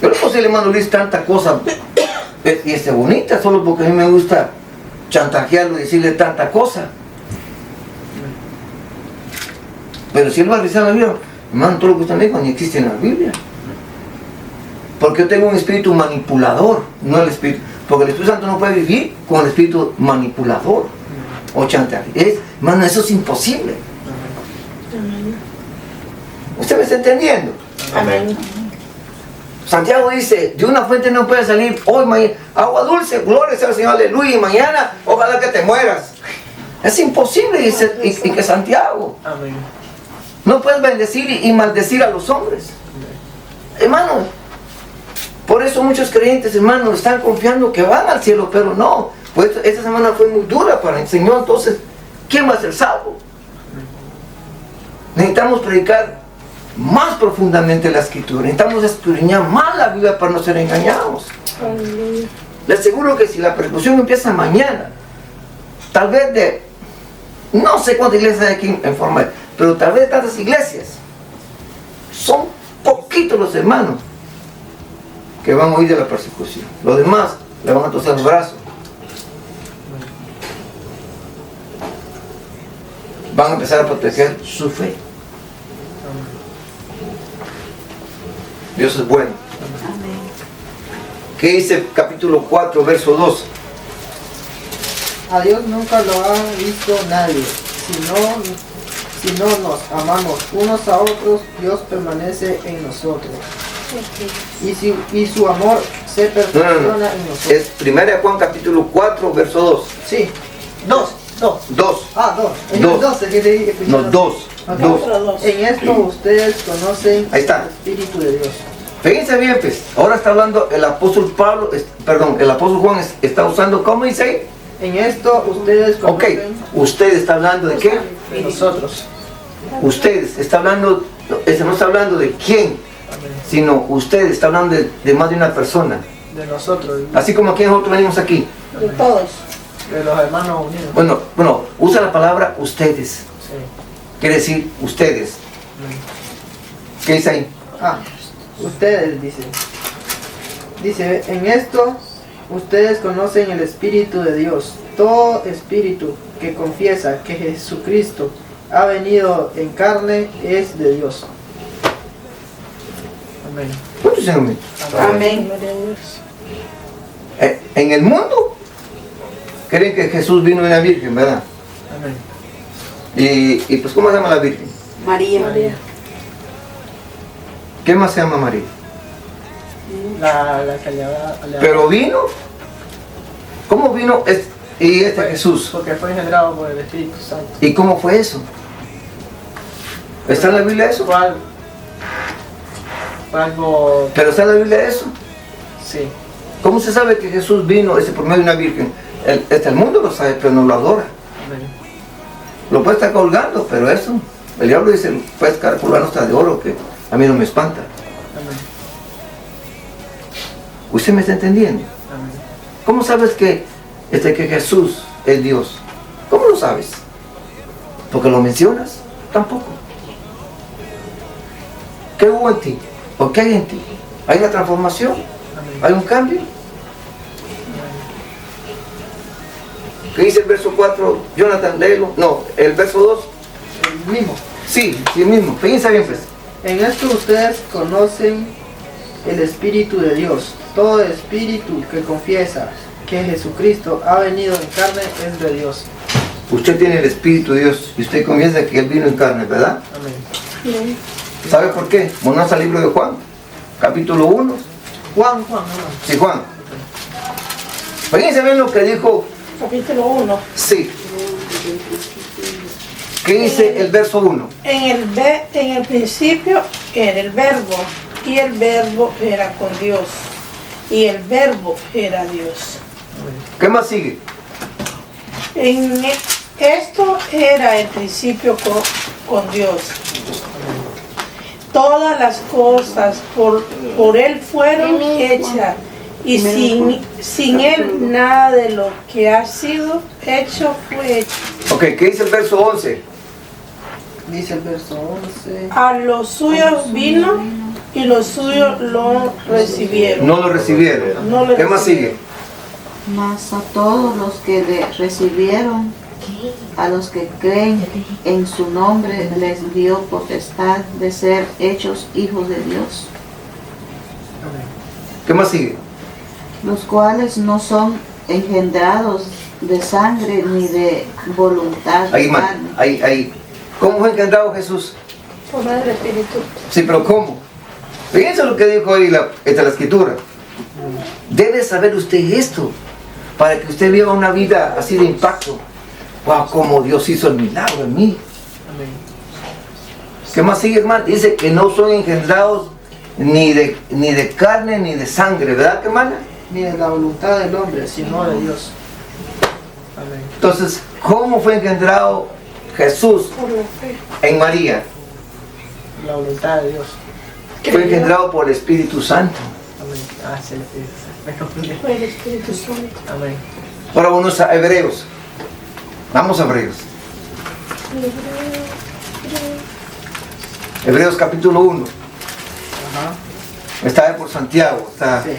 Yo le puedo decirle, hermano Luis, tanta cosa y esté bonita, solo porque a mí me gusta chantajearlo y decirle tanta cosa. Pero si él va a revisar la Biblia, hermano, todo lo que usted me dijo ni existe en la Biblia. Porque yo tengo un espíritu manipulador, no el espíritu. Porque el Espíritu Santo no puede vivir con el espíritu manipulador o chantaje. Hermano, eso es imposible. amén. ¿Usted me está entendiendo? Amén. Santiago dice, de una fuente no puede salir hoy, mañana, agua dulce, gloria sea al Señor, aleluya, y mañana, ojalá que te mueras. Es imposible, dice y que Santiago. Amén. No puedes bendecir y maldecir a los hombres. Hermano, por eso muchos creyentes, hermanos, están confiando que van al cielo, pero no. Pues esta semana fue muy dura para el Señor, entonces, ¿quién va a ser salvo? necesitamos predicar más profundamente la Escritura. Necesitamos escudriñar más la Biblia para no ser engañados. Aleluya. Les aseguro que si la persecución empieza mañana, tal vez de, no sé cuántas iglesias hay aquí en forma, pero tal vez de tantas iglesias, son poquitos los hermanos que van a oír de la persecución. Los demás le van a torcer los brazos. Van a empezar a proteger su fe. Dios es bueno. ¿Qué dice capítulo 4, verso 2? A Dios nunca lo ha visto nadie. Si no nos amamos unos a otros, Dios permanece en nosotros. Y su amor se perfecciona en nosotros. Es 1 Juan capítulo 4, verso 2. Sí. 2. 2. Ah, 2. En Dos. el 12 que leí. No, 2. Ok. 2. En esto ustedes conocen Ahí está. el Espíritu de Dios. Fíjense bien, pues. Ahora está hablando el apóstol Pablo, el apóstol Juan está usando, ¿cómo dice ahí? En esto ustedes Ok, conocen usted está hablando de qué? de nosotros. Ustedes está hablando, no está hablando de quién, sino usted está hablando de más de una persona. De nosotros. Así como aquí nosotros venimos aquí. De todos. De los hermanos unidos. Bueno, usa la palabra ustedes. Sí. Quiere decir ustedes. ¿Qué dice ahí? Ah, ustedes dicen. Dice, en esto ustedes conocen el Espíritu de Dios. Todo espíritu que confiesa que Jesucristo ha venido en carne es de Dios. Amén. ¿Cuántos dicen amén? Amén. Gloria a Dios. En el mundo creen que Jesús vino de una virgen, ¿verdad? Amén. Y pues ¿cómo se llama la virgen? María. María. ¿Qué más se llama María? La que le Pero vino. ¿Cómo vino Jesús? Porque fue engendrado por el Espíritu Santo. ¿Y cómo fue eso? ¿Está en la Biblia eso? Fue algo... ¿Pero está en la Biblia eso? Sí. ¿Cómo se sabe que Jesús vino por medio de una virgen? El mundo lo sabe, pero no lo adora. Amén. Lo puede estar colgando, pero eso, el diablo dice, puede estar colgando hasta de oro, que a mí no me espanta. Amén. ¿Usted me está entendiendo? Amén. ¿Cómo sabes que Jesús es Dios? ¿Cómo lo sabes? ¿Porque lo mencionas? Tampoco. ¿Qué hubo en ti? ¿O qué hay en ti? ¿Hay una transformación? Amén. ¿Hay un cambio? ¿Qué dice el verso 4? Jonathan, léelo. No, el verso 2. El mismo. Sí, el mismo. Fíjense bien, pues. En esto ustedes conocen el Espíritu de Dios. Todo espíritu que confiesa que Jesucristo ha venido en carne es de Dios. Usted tiene el Espíritu de Dios y usted confiesa que Él vino en carne, ¿verdad? Amén. Bien. ¿Sabe por qué? Vamos al libro de Juan, capítulo 1. Juan, no. Sí, Juan. Fíjense bien lo que dijo. Capítulo 1. Sí. ¿Qué dice el verso 1? En el principio era el verbo, y el verbo era con Dios, y el verbo era Dios. ¿Qué más sigue? Esto era el principio con Dios. Todas las cosas por Él fueron hechas, y sin Él nada de lo que ha sido hecho fue hecho. Ok, ¿qué dice el verso 11? Dice el verso 11. A los suyos vino y los suyos lo recibieron. No lo recibieron. No lo ¿Qué más sigue? Mas a todos los que le recibieron, a los que creen en su nombre, les dio potestad de ser hechos hijos de Dios, ¿Qué más sigue? los cuales no son engendrados de sangre ni de voluntad Ahí, carne. ahí. ¿Cómo fue engendrado Jesús? Por el Espíritu. Sí, pero ¿cómo? Fíjense lo que dijo ahí la escritura. Debe saber usted esto para que usted viva una vida así de impacto. Wow, cómo Dios hizo el milagro en mí. Amén. ¿Qué más sigue, hermano? Dice que no son engendrados ni de carne ni de sangre, ¿verdad, hermana? Ni de la voluntad del hombre, sino de Dios. Amén. Entonces, ¿cómo fue engendrado Jesús Por la fe. en María? la voluntad de Dios. Fue engendrado por el Espíritu Santo. Amén. Ah, sí, el Espíritu Santo. Me confundí. Fue el Espíritu Santo. Amén. Ahora vamos a Hebreos. Vamos a Hebreos. Hebreos capítulo 1. Ajá. Está ahí por Santiago. Está Sí.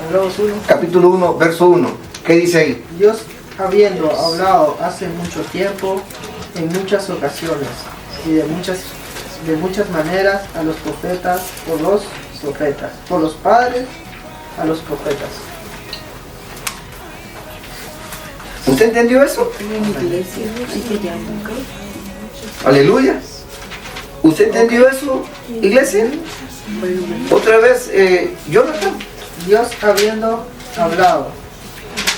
Hebreos 1. capítulo 1, verso 1. ¿Qué dice ahí? Dios, habiendo hablado hace mucho tiempo, en muchas ocasiones y de muchas maneras a los profetas, por los padres a los profetas. ¿Usted entendió eso? Aleluya. ¿Usted entendió eso, iglesia? Otra vez, Jonathan. Dios, habiendo hablado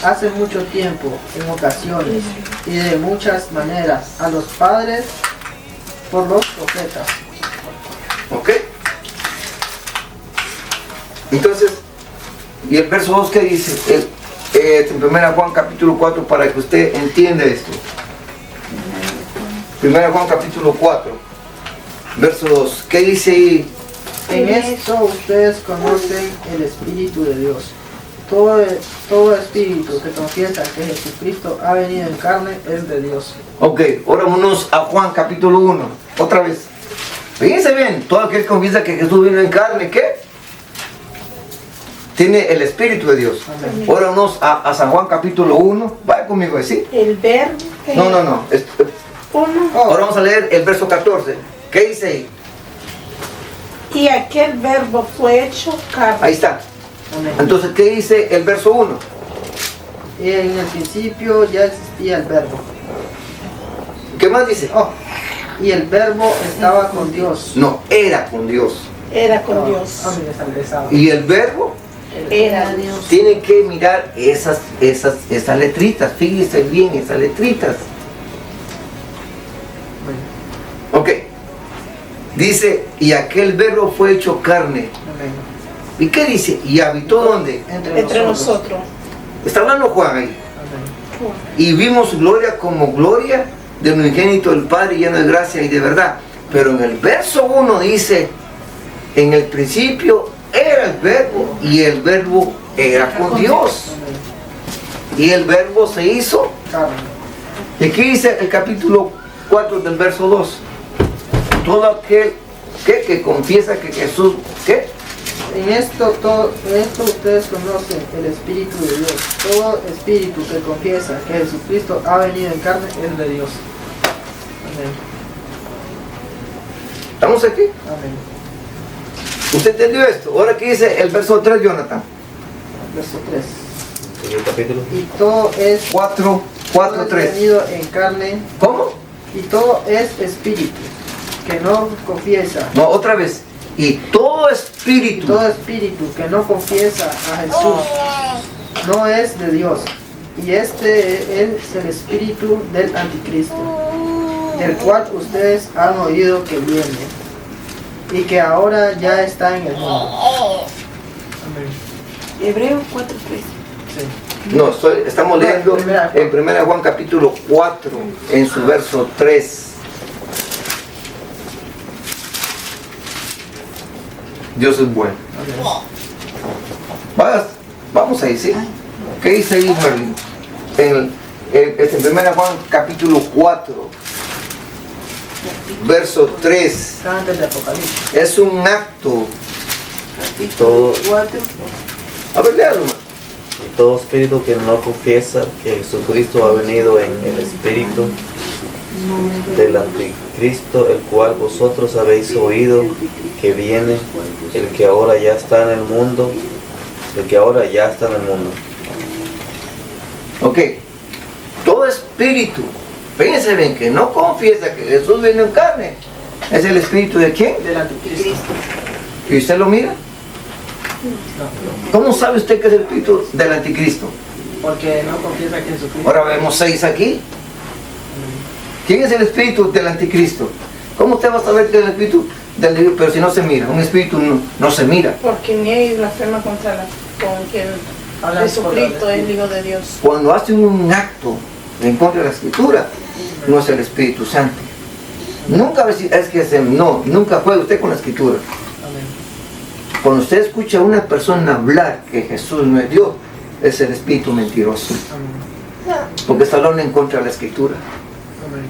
hace mucho tiempo, en ocasiones y de muchas maneras a los padres por los profetas. ¿Ok? Entonces, y el verso 2 que dice, en 1 Juan capítulo 4, para que usted entienda esto. 1 Juan capítulo 4, verso 2, ¿qué dice ahí? En esto ustedes conocen el Espíritu de Dios. Todo espíritu que confiesa que Jesucristo ha venido en carne es de Dios. Ok, ahora vámonos a Juan capítulo 1, otra vez. Fíjense bien, todo aquel que confiesa que Jesús vino en carne, ¿qué? Tiene el Espíritu de Dios. Amén. Ahora vamos a San Juan capítulo 1, vaya conmigo, ¿sí? El verbo. No. Uno. Ahora vamos a leer el verso 14. ¿Qué dice ahí? Y aquel verbo fue hecho carne. Ahí está. Amén. Entonces, ¿qué dice el verso 1? Y en el principio ya existía el verbo. ¿Qué más dice? Y el verbo estaba con Dios. No, era con Dios. Era con Dios. Amén, esa regresaba. Y el verbo Era Dios. tiene que mirar esas letritas. Fíjense bien esas letritas. Amén. Ok. Dice, y aquel verbo fue hecho carne. Amén. ¿Y qué dice? ¿Y habitó dónde? Entre nosotros. Está hablando Juan ahí. Amén. Y vimos su gloria como gloria del unigénito del Padre, lleno de gracia y de verdad. Pero en el verso 1 dice, en el principio era el verbo, y el verbo era con Dios. Amén. Y el verbo se hizo. Carne. ¿Y aquí dice el capítulo 4 del verso 2? Todo aquel que confiesa que Jesús, ¿qué? En esto ustedes conocen el Espíritu de Dios. Todo espíritu que confiesa que Jesucristo ha venido en carne es de Dios. Amén. ¿Estamos aquí? Amén. ¿Usted entendió esto? Ahora aquí dice el verso 3, Jonathan. Verso 3. ¿En el capítulo? Y todo es 4, todo es 3. venido en carne, ¿Cómo? y todo es espíritu que no confiesa. No, otra vez. Y todo espíritu. Todo espíritu que no confiesa a Jesús no es de Dios. Y este es el espíritu del anticristo, del cual ustedes han oído que viene y que ahora ya está en el mundo. Amén. Hebreos 4:3. Sí. No, estamos leyendo Primera. en 1 Juan capítulo 4, en su verso 3. Dios es bueno. Amén. Vamos ahí, ¿sí? ¿Qué dice ahí, Merlin? En 1 Juan capítulo 4, verso 3. Está antes de Apocalipsis. Es un acto. Y todo, 4. A ver, léalo, hermano. y todo espíritu que no confiesa que Jesucristo ha venido en el espíritu del anticristo, el cual vosotros habéis oído que viene, el que ahora ya está en el mundo, Ok. Todo espíritu, fíjense bien, que no confiesa que Jesús vino en carne, ¿es el espíritu de quién? Del anticristo. ¿Y usted lo mira? ¿Cómo sabe usted que es el espíritu del anticristo? Porque no confiesa que Jesucristo. Ahora vemos 6 aquí. ¿Quién es el espíritu del anticristo? ¿Cómo usted va a saber que es el espíritu del anticristo? Pero si no se mira, un espíritu no se mira. Porque ni hay blasfema con que Jesucristo es el Hijo de Dios. Cuando hace un acto en contra de la escritura, no es el Espíritu Santo. Nunca va a decir, es que no, nunca juegue usted con la escritura. Amén. Cuando usted escucha a una persona hablar que Jesús no es Dios, es el espíritu mentiroso. Amén. Porque está hablando en contra de la escritura. Amén.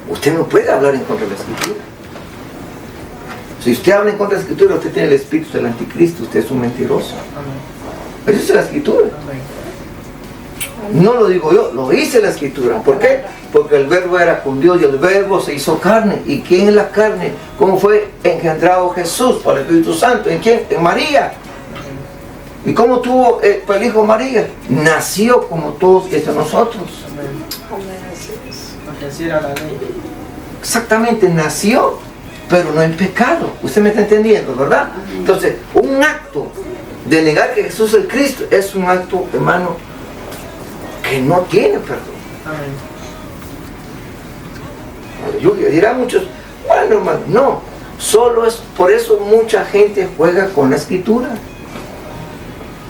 Usted no puede hablar en contra de la escritura. Si usted habla en contra de la escritura, usted tiene el espíritu del anticristo, usted es un mentiroso. Amén. Eso es la escritura. Amén. No lo digo yo, lo dice la escritura. ¿Por qué? Porque el verbo era con Dios y el verbo se hizo carne. ¿Y quién es la carne? ¿Cómo fue engendrado Jesús por el Espíritu Santo? ¿En quién? En María. ¿Y cómo tuvo el hijo María? Nació como todos nosotros. Amén. Así es. Porque así era la ley. Exactamente, nació, pero no en pecado. Usted me está entendiendo, ¿verdad? Entonces, un acto de negar que Jesús es el Cristo es un acto, hermano, que no tiene perdón. Amén. Aleluya. Dirán muchos, bueno, hermano, no. Solo es por eso mucha gente juega con la escritura.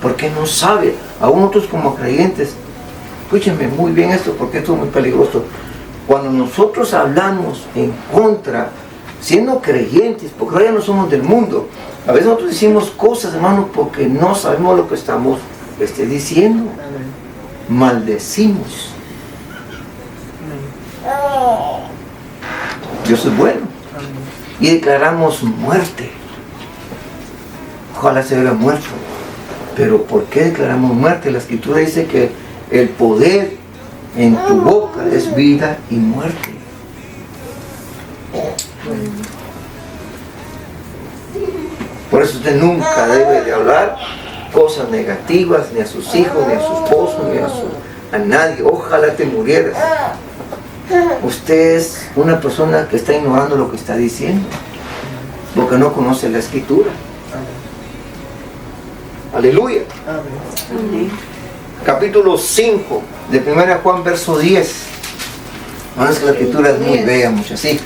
Porque no sabe. Aún nosotros como creyentes, escúchenme muy bien esto, porque esto es muy peligroso. Cuando nosotros hablamos en contra, siendo creyentes, porque ahora ya no somos del mundo, a veces nosotros decimos cosas, hermano, porque no sabemos lo que estamos diciendo. Amén. Maldecimos. Amén. Dios es bueno. Amén. Y declaramos muerte. Ojalá se hubiera muerto. Pero ¿por qué declaramos muerte? La escritura dice que el poder en tu boca es vida y muerte. Por eso usted nunca debe de hablar cosas negativas ni a sus hijos, ni a su esposo, ni a nadie. Ojalá te murieras. Usted es una persona que está ignorando lo que está diciendo, porque no conoce la escritura. Aleluya. Amén. Capítulo 5 de 1 Juan, verso 10. No, es que la escritura es muy bella, muchas. Sí.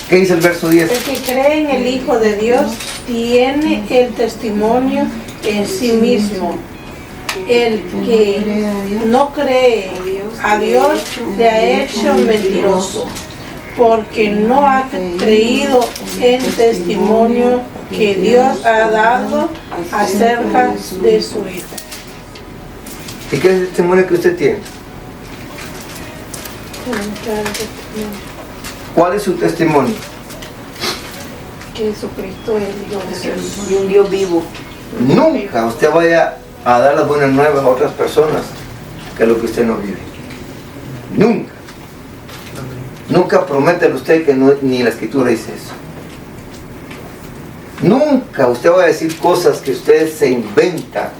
¿Qué dice el verso 10? El que cree en el Hijo de Dios tiene el testimonio en sí mismo. El que no cree a Dios le ha hecho mentiroso, porque no ha creído en el testimonio que Dios ha dado acerca de su Hijo. ¿Y qué es el testimonio que usted tiene? ¿Cuál es su testimonio? Que Jesucristo es el Hijo de Dios. Y un Dios vivo. Nunca usted vaya a dar las buenas nuevas a otras personas que lo que usted no vive. Nunca. Nunca promete usted que no, ni la escritura dice eso. Nunca usted va a decir cosas que usted se inventa,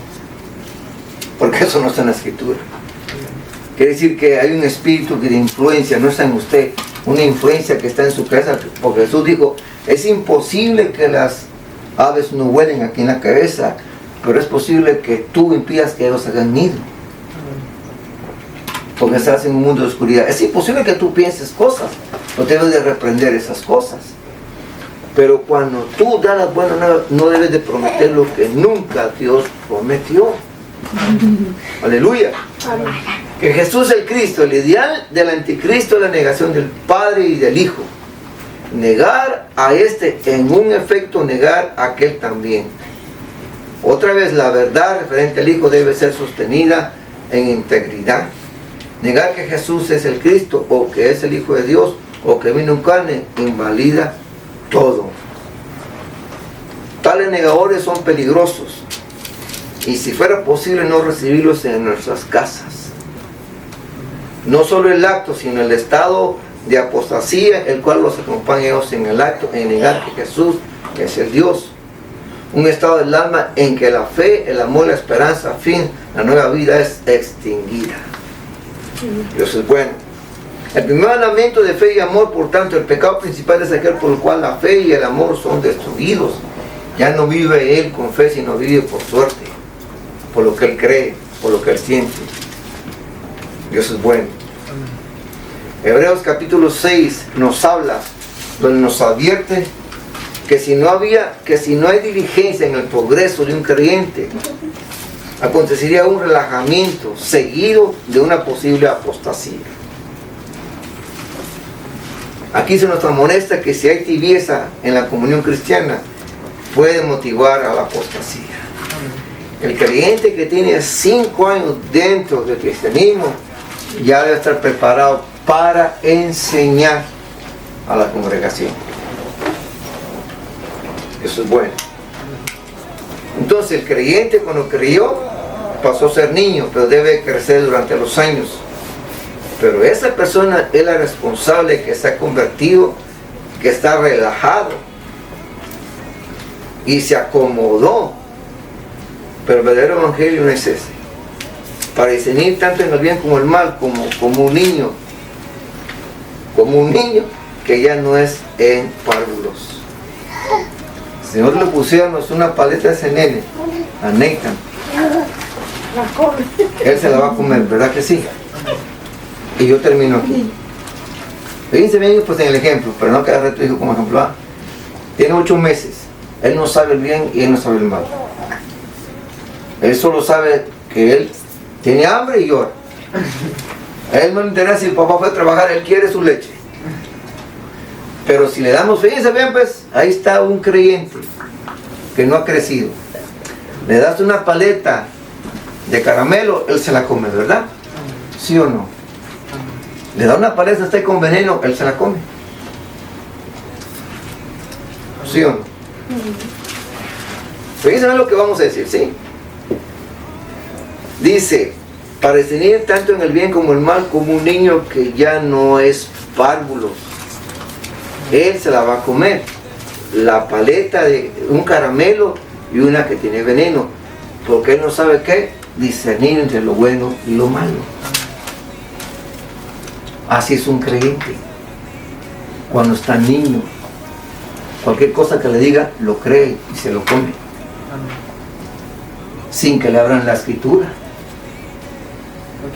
porque eso no está en la escritura. Quiere decir que hay un espíritu que de influencia no está en usted, una influencia que está en su cabeza, porque Jesús dijo, es imposible que las aves no vuelen aquí en la cabeza, pero es posible que tú impidas que ellos hagan nido, porque estás en un mundo de oscuridad. Es imposible que tú pienses cosas, no debes de reprender esas cosas. Pero cuando tú das las buenas nuevas, no debes de prometer lo que nunca Dios prometió. Aleluya. Amén. Que Jesús es el Cristo, el ideal del anticristo es la negación del Padre y del Hijo. Negar a este, en un efecto negar a aquel también. Otra vez, la verdad referente al Hijo debe ser sostenida en integridad. Negar que Jesús es el Cristo, o que es el Hijo de Dios, o que vino en carne, invalida todo. Tales negadores son peligrosos, y si fuera posible no recibirlos en nuestras casas. No solo el acto, sino el estado de apostasía, el cual los acompaña ellos en el acto, en negar que Jesús es el Dios. Un estado del alma en que la fe, el amor, la esperanza, fin, la nueva vida es extinguida. Dios es bueno. El primer mandamiento de fe y amor, por tanto, el pecado principal es aquel por el cual la fe y el amor son destruidos. Ya no vive él con fe, sino vive por suerte, por lo que él cree, por lo que él siente. Dios es bueno. Hebreos capítulo 6 nos habla, donde nos advierte que si no hay diligencia en el progreso de un creyente, acontecería un relajamiento seguido de una posible apostasía. Aquí se nos amonesta que si hay tibieza en la comunión cristiana, puede motivar a la apostasía. El creyente que tiene 5 años dentro del cristianismo ya debe estar preparado para enseñar a la congregación. Eso es bueno. Entonces el creyente cuando creyó pasó a ser niño, pero debe crecer durante los años. Pero esa persona es la responsable que se ha convertido, que está relajado y se acomodó. Pero el verdadero evangelio no es ese. Para discernir tanto en el bien como el mal, como un niño que ya no es en párvulos. Si nosotros le pusiéramos una paleta de ese nene a Nathan, él se la va a comer, ¿verdad que sí? Y yo termino aquí. Fíjense bien pues en el ejemplo, pero no quedar tu hijo como ejemplo. Tiene 8 meses, él no sabe el bien y él no sabe el mal. Él solo sabe que él tiene hambre y llora. A él no le interesa si el papá fue a trabajar, él quiere su leche. Pero si le damos, fíjense bien pues, ahí está un creyente que no ha crecido. Le das una paleta de caramelo, él se la come, ¿verdad? ¿Sí o no? Le da una paleta usted con veneno, él se la come. ¿Sí o no? Fíjense bien lo que vamos a decir, ¿sí? Dice, para discernir tanto en el bien como el mal, como un niño que ya no es párvulo. Él se la va a comer. La paleta de un caramelo y una que tiene veneno. Porque él no sabe qué, discernir entre lo bueno y lo malo. Así es un creyente. Cuando está niño, cualquier cosa que le diga, lo cree y se lo come. Sin que le abran la escritura.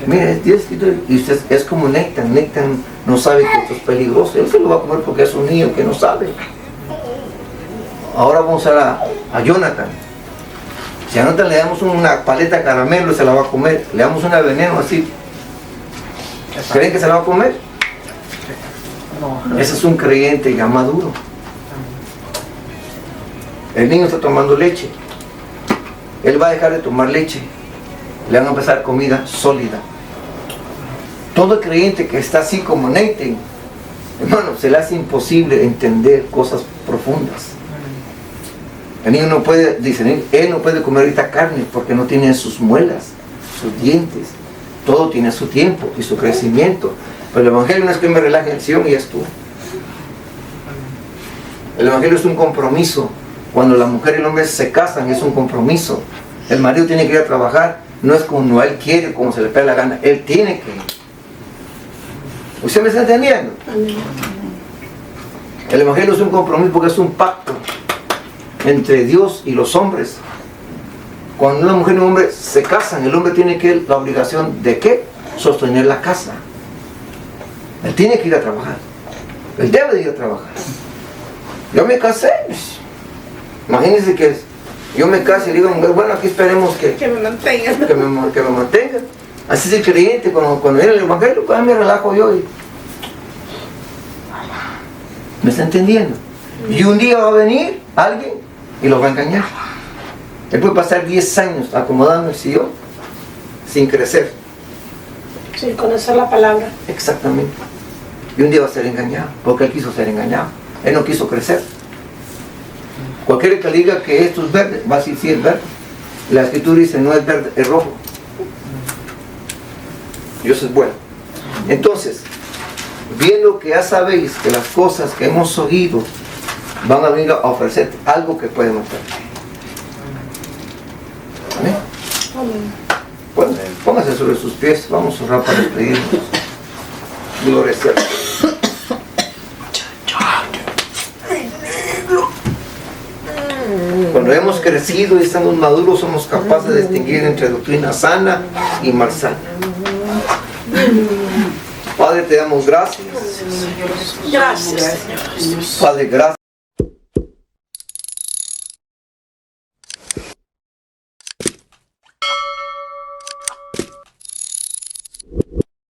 Mira, es escritura y usted es como Nathan. Nathan no sabe que esto es peligroso. Él se lo va a comer porque es un niño que no sabe. Ahora vamos a Jonathan. Si a Jonathan le damos una paleta de caramelo, se la va a comer. Le damos una veneno así. ¿Creen que se la va a comer? Ese es un creyente ya maduro. El niño está tomando leche. Él va a dejar de tomar leche. Le van a empezar comida sólida. Todo creyente que está así como Nathan, hermano, se le hace imposible entender cosas profundas. El niño no puede discernir, él no puede comer ahorita carne porque no tiene sus muelas, sus dientes. Todo tiene su tiempo y su crecimiento. Pero el evangelio no es que me relaje en Sion y ya estuvo. El evangelio es un compromiso. Cuando la mujer y el hombre se casan es un compromiso. El marido tiene que ir a trabajar. No es como él quiere, como se le pega la gana. Él tiene que ir. ¿Usted me está entendiendo? El evangelio es un compromiso porque es un pacto entre Dios y los hombres. Cuando una mujer y un hombre se casan, el hombre tiene que la obligación de ¿qué? Sostener la casa. Él tiene que ir a trabajar. Él debe de ir a trabajar. Yo me casé. Imagínense que yo me casé y digo, bueno, aquí esperemos que me mantengan. Que me mantengan. Así es el creyente, cuando viene el evangelio, pues me relajo yo. ¿Me está entendiendo? Y un día va a venir alguien y lo va a engañar. Él puede pasar 10 años acomodando el sillón sin crecer. Sin conocer la palabra. Exactamente. Y un día va a ser engañado, porque él quiso ser engañado. Él no quiso crecer. Cualquiera que diga que esto es verde, va a decir sí es verde. La escritura dice no es verde, es rojo. Dios es bueno. Entonces, viendo que ya sabéis que las cosas que hemos oído van a venir a ofrecer algo que puede matar. Amén. Bueno, póngase sobre sus pies, vamos a orar para despedirnos. Gloria a Dios. Cuando hemos crecido y estamos maduros, somos capaces de distinguir entre doctrina sana y malsana. Padre, te damos gracias. Gracias, Señor. Padre, gracias.